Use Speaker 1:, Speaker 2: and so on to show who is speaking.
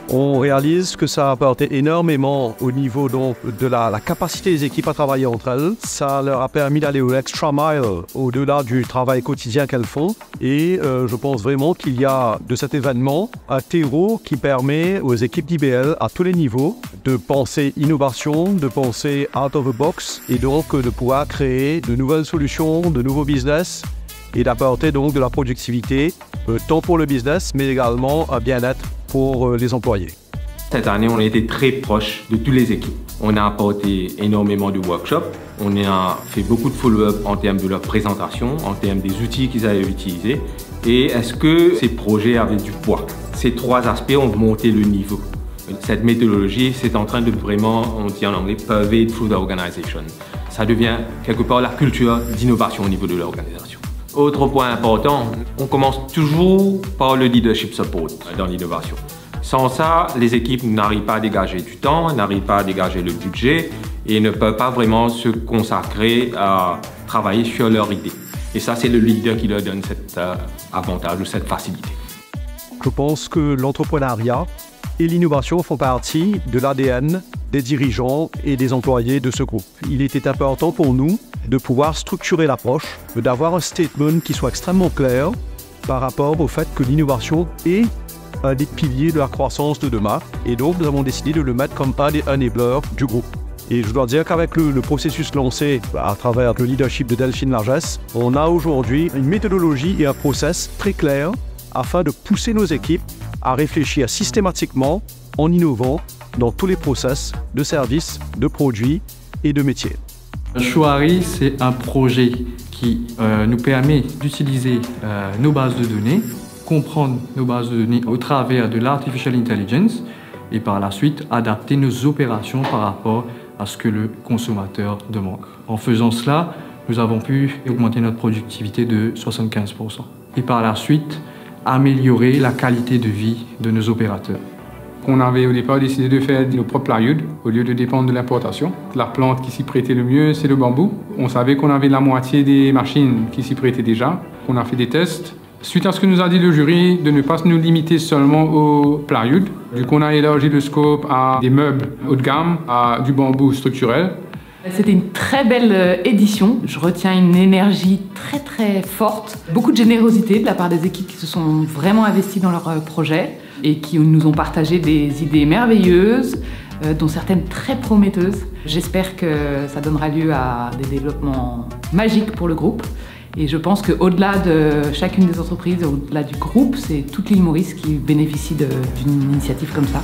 Speaker 1: On réalise que ça a apporté énormément au niveau donc, de la capacité des équipes à travailler entre elles. Ça leur a permis d'aller au extra mile, au-delà du travail quotidien qu'elles font. Et je pense vraiment qu'il y a de cet événement un terreau qui permet aux équipes d'IBL à tous les niveaux de penser innovation, de penser out of the box et donc de pouvoir créer de nouvelles solutions, de nouveaux business et d'apporter donc de la productivité, tant pour le business mais également un bien-être pour les employés.
Speaker 2: Cette année, on a été très proche de toutes les équipes. On a apporté énormément de workshops, on a fait beaucoup de follow-up en termes de leur présentation, en termes des outils qu'ils avaient utilisés et est-ce que ces projets avaient du poids. Ces trois aspects ont monté le niveau. Cette méthodologie, c'est en train de vraiment, on dit en anglais, pervade through the organization. Ça devient quelque part la culture d'innovation au niveau de l'organisation. Autre point important, on commence toujours par le leadership support dans l'innovation. Sans ça, les équipes n'arrivent pas à dégager du temps, n'arrivent pas à dégager le budget et ne peuvent pas vraiment se consacrer à travailler sur leur idée. Et ça, c'est le leader qui leur donne cet avantage ou cette facilité.
Speaker 1: Je pense que l'entrepreneuriat et l'innovation font partie de l'ADN des dirigeants et des employés de ce groupe. Il était important pour nous de pouvoir structurer l'approche, d'avoir un statement qui soit extrêmement clair par rapport au fait que l'innovation est un des piliers de la croissance de demain. Et donc, nous avons décidé de le mettre comme un des enablers du groupe. Et je dois dire qu'avec le processus lancé à travers le leadership de Delphine Largesse, on a aujourd'hui une méthodologie et un process très clair afin de pousser nos équipes à réfléchir systématiquement en innovant dans tous les process de services, de produits et de métiers.
Speaker 3: Chouari, c'est un projet qui nous permet d'utiliser nos bases de données, comprendre nos bases de données au travers de l'artificial intelligence et par la suite adapter nos opérations par rapport à ce que le consommateur demande. En faisant cela, nous avons pu augmenter notre productivité de 75% et par la suite améliorer la qualité de vie de nos opérateurs.
Speaker 4: On avait au départ décidé de faire nos propres plywood au lieu de dépendre de l'importation. La plante qui s'y prêtait le mieux, c'est le bambou. On savait qu'on avait la moitié des machines qui s'y prêtaient déjà. On a fait des tests. Suite à ce que nous a dit le jury, de ne pas nous limiter seulement au plywood. Du coup, on a élargi le scope à des meubles haut de gamme, à du bambou structurel.
Speaker 5: C'était une très belle édition. Je retiens une énergie très forte, beaucoup de générosité de la part des équipes qui se sont vraiment investies dans leur projet et qui nous ont partagé des idées merveilleuses, dont certaines très prometteuses. J'espère que ça donnera lieu à des développements magiques pour le groupe. Et je pense qu'au-delà de chacune des entreprises, au-delà du groupe, c'est toute l'île Maurice qui bénéficie d'une initiative comme ça.